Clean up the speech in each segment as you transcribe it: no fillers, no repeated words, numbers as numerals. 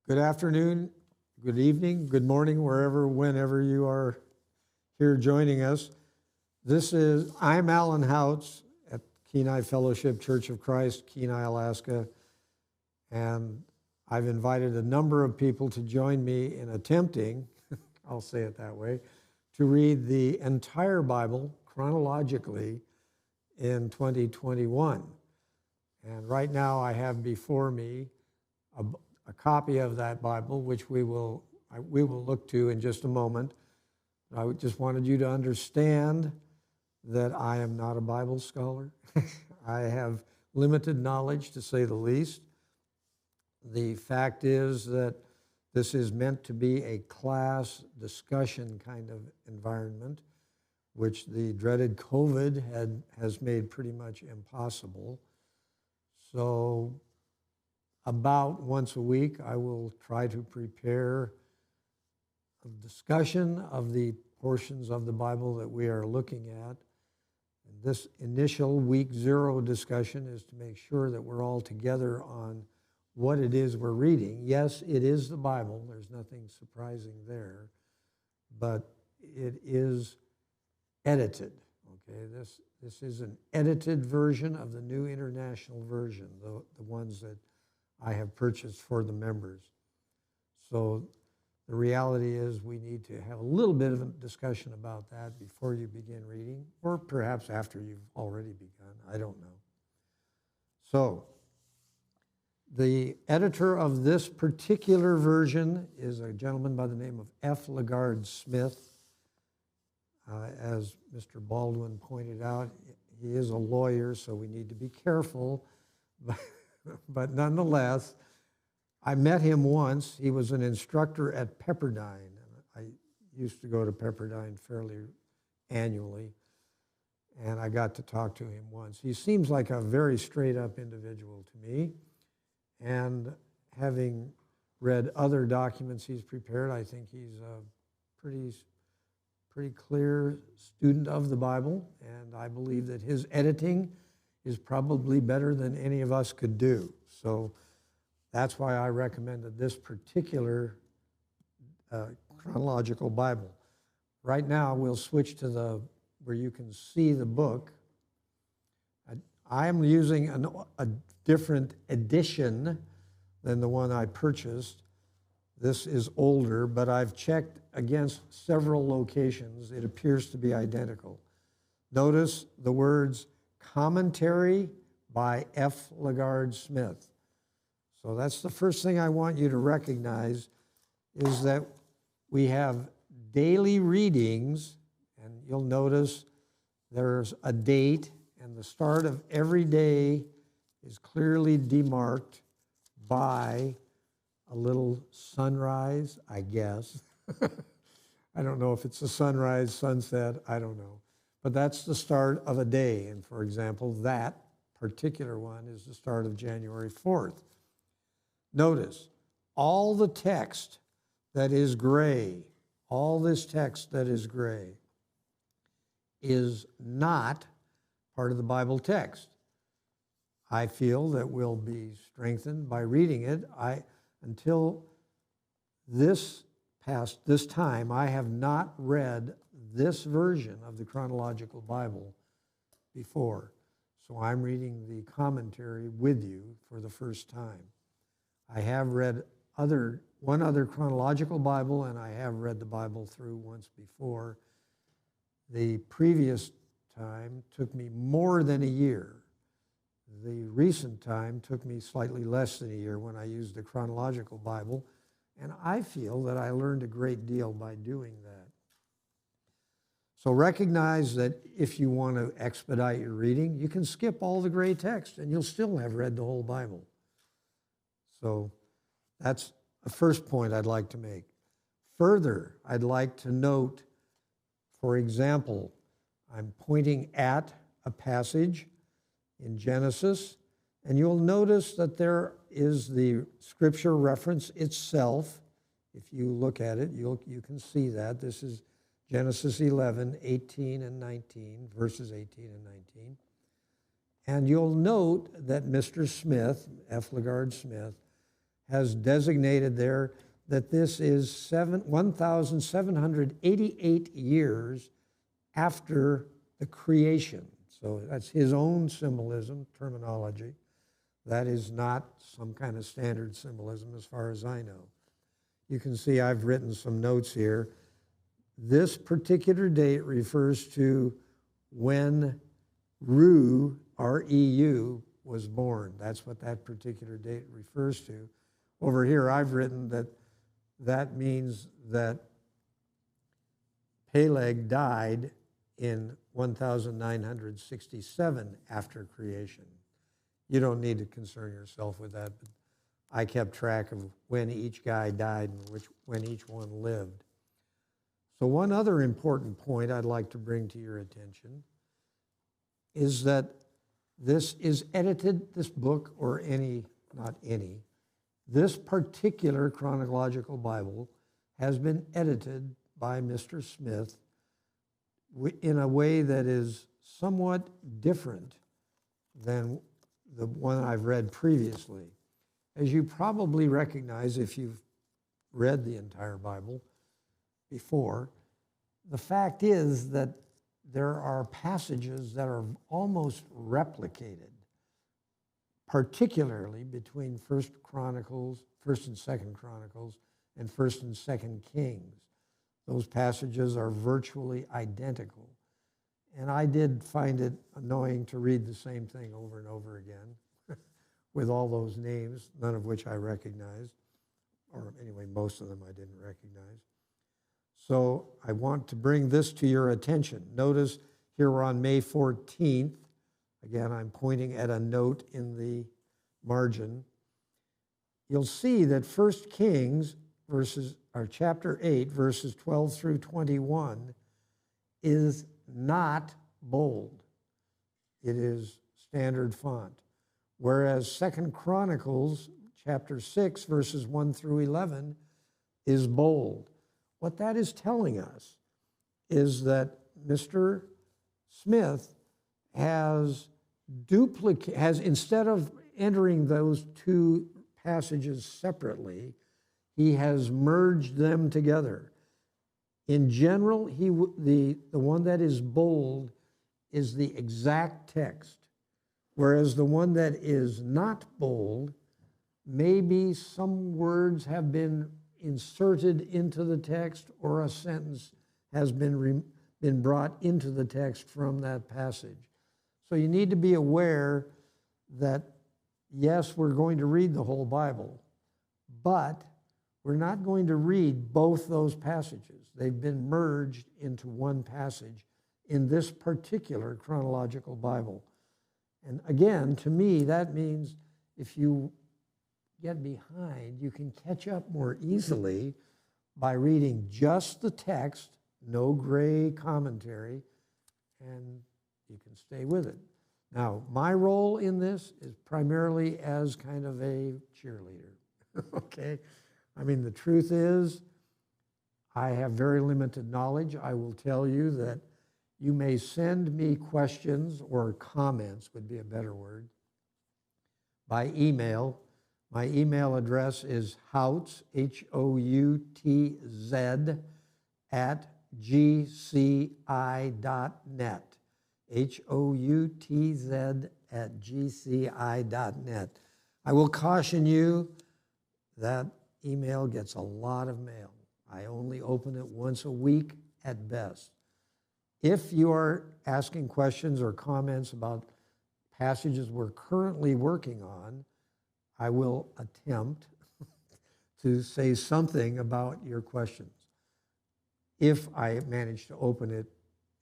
Good afternoon, good evening, good morning, whenever you are here joining us. I'm Alan Houtz at Kenai Fellowship Church of Christ, Kenai, Alaska, and I've invited a number of people to join me in attempting, I'll say it that way, to read the entire Bible chronologically in 2021. And right now I have before me a copy of that Bible, which we will look to in just a moment. I just wanted you to understand that I am not a Bible scholar. I have limited knowledge, to say the least. The fact is that this is meant to be a class discussion kind of environment, which the dreaded COVID has made pretty much impossible. So about once a week, I will try to prepare a discussion of the portions of the Bible that we are looking at. And this initial week 0 discussion is to make sure that we're all together on what it is we're reading. Yes, it is the Bible. There's nothing surprising there. But it is edited. Okay, this is an edited version of the New International Version, the ones that I have purchased for the members. So the reality is we need to have a little bit of a discussion about that before you begin reading, or perhaps after you've already begun. I don't know. So the editor of this particular version is a gentleman by the name of F. LaGard Smith. As Mr. Baldwin pointed out, he is a lawyer, so we need to be careful. But nonetheless, I met him once. He was an instructor at Pepperdine. I used to go to Pepperdine fairly annually, and I got to talk to him once. He seems like a very straight-up individual to me, and having read other documents he's prepared, I think he's a pretty clear student of the Bible, and I believe that his editing is probably better than any of us could do. So that's why I recommended this particular chronological Bible. Right now, we'll switch to where you can see the book. I am using a different edition than the one I purchased. This is older, but I've checked against several locations. It appears to be identical. Notice the words commentary by F. LaGard Smith. So that's the first thing I want you to recognize, is that we have daily readings, and you'll notice there's a date, and the start of every day is clearly demarked by a little sunrise, I guess. I don't know if it's a sunrise, sunset, I don't know. But that's the start of a day. And for example, that particular one is the start of January 4th. Notice, all the text that is gray, all this text that is gray, is not part of the Bible text. I feel that we'll be strengthened by reading it. Until this time, I have not read this version of the Chronological Bible before. So I'm reading the commentary with you for the first time. I have read one other Chronological Bible, and I have read the Bible through once before. The previous time took me more than a year. The recent time took me slightly less than a year when I used the Chronological Bible, and I feel that I learned a great deal by doing that. So recognize that if you want to expedite your reading, you can skip all the gray text and you'll still have read the whole Bible. So that's the first point I'd like to make. Further, I'd like to note, for example, I'm pointing at a passage in Genesis, and you'll notice that there is the scripture reference itself. If you look at it, you can see that. This is Genesis 11, 18 and 19, verses 18 and 19. And you'll note that Mr. Smith, F. LaGard Smith, has designated there that this is 1,788 years after the creation. So that's his own symbolism, terminology. That is not some kind of standard symbolism as far as I know. You can see I've written some notes here. This particular date refers to when Ru, R-E-U, was born. That's what that particular date refers to. Over here I've written that that means that Peleg died in 1967 after creation. You don't need to concern yourself with that, but I kept track of when each guy died and when each one lived. So one other important point I'd like to bring to your attention is that this is edited, this book, or this particular Chronological Bible has been edited by Mr. Smith in a way that is somewhat different than the one I've read previously. As you probably recognize if you've read the entire Bible before, the fact is that there are passages that are almost replicated, particularly between First and Second Chronicles, and First and Second Kings. Those passages are virtually identical. And I did find it annoying to read the same thing over and over again with all those names, none of which I recognized, or anyway, most of them I didn't recognize. So I want to bring this to your attention. Notice here we're on May 14th. Again, I'm pointing at a note in the margin. You'll see that 1 Kings chapter 8, verses 12 through 21 is not bold. It is standard font. Whereas 2 Chronicles chapter 6, verses 1 through 11 is bold. What that is telling us is that Mr. Smith has instead of entering those two passages separately, he has merged them together. In general, the one that is bold is the exact text, whereas the one that is not bold, maybe some words have been inserted into the text or a sentence has been brought into the text from that passage. So you need to be aware that, yes, we're going to read the whole Bible, but we're not going to read both those passages. They've been merged into one passage in this particular Chronological Bible. And again, to me, that means if you get behind, you can catch up more easily by reading just the text, no gray commentary, and you can stay with it. Now, my role in this is primarily as kind of a cheerleader, okay? I mean, the truth is, I have very limited knowledge. I will tell you that you may send me questions, or comments would be a better word, by email. My email address is Houtz, Houtz, @gci.net. Houtz@gci.net. I will caution you that email gets a lot of mail. I only open it once a week at best. If you are asking questions or comments about passages we're currently working on, I will attempt to say something about your questions if I manage to open it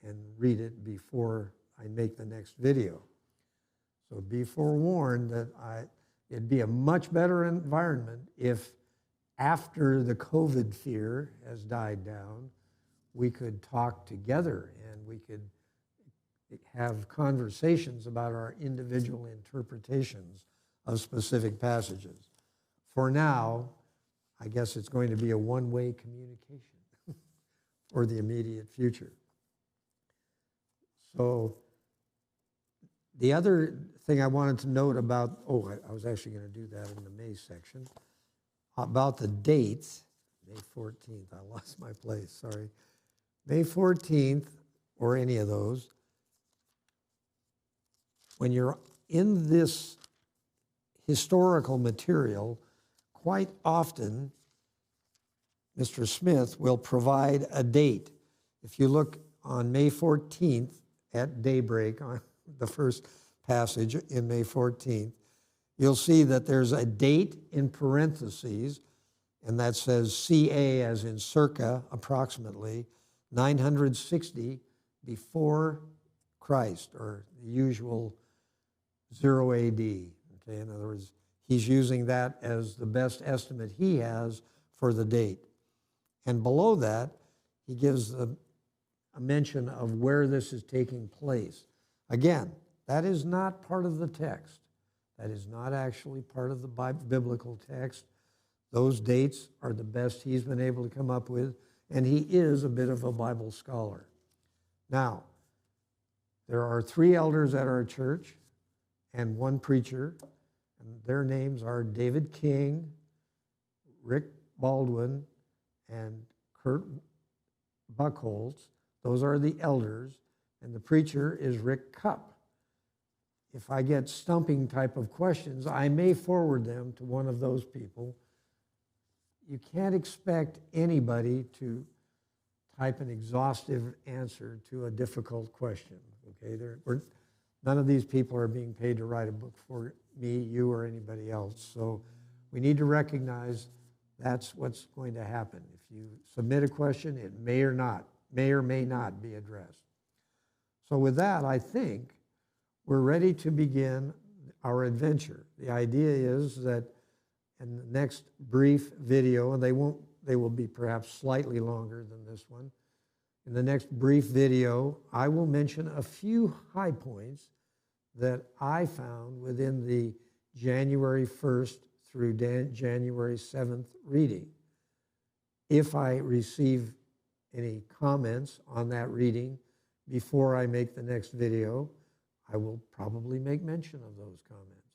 and read it before I make the next video. So be forewarned that it'd be a much better environment if after the COVID fear has died down, we could talk together and we could have conversations about our individual interpretations of specific passages. For now, I guess it's going to be a one-way communication for the immediate future. So the other thing I wanted to note about, I was actually going to do that in the May section. about the dates. May 14th, I lost my place, sorry. May 14th, or any of those, when you're in this historical material, quite often, Mr. Smith will provide a date. If you look on May 14th at daybreak, on the first passage in May 14th, you'll see that there's a date in parentheses, and that says CA as in circa, approximately, 960 before Christ, or the usual 0 AD. Okay, in other words, he's using that as the best estimate he has for the date. And below that, he gives a mention of where this is taking place. Again, that is not part of the text. That is not actually part of the biblical text. Those dates are the best he's been able to come up with, and he is a bit of a Bible scholar. Now, there are 3 elders at our church and 1 preacher, and their names are David King, Rick Baldwin, and Kurt Buckholz. Those are the elders, and the preacher is Rick Cupp. If I get stumping type of questions, I may forward them to one of those people. You can't expect anybody to type an exhaustive answer to a difficult question. Okay, none of these people are being paid to write a book for me, you, or anybody else. So we need to recognize that's what's going to happen. If you submit a question, it may or may not be addressed. So with that, I think we're ready to begin our adventure. The idea is that in the next brief video, and they will be perhaps slightly longer than this one. In the next brief video, I will mention a few high points that I found within the January 1st through January 7th reading. If I receive any comments on that reading before I make the next video, I will probably make mention of those comments,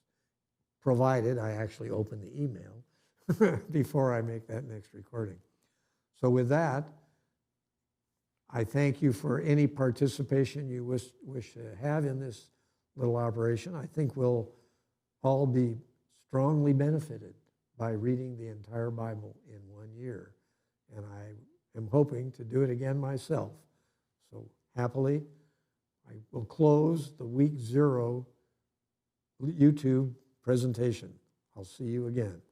provided I actually open the email before I make that next recording. So with that, I thank you for any participation you wish to have in this little operation. I think we'll all be strongly benefited by reading the entire Bible in 1 year. And I am hoping to do it again myself. So happily, I will close the week 0 YouTube presentation. I'll see you again.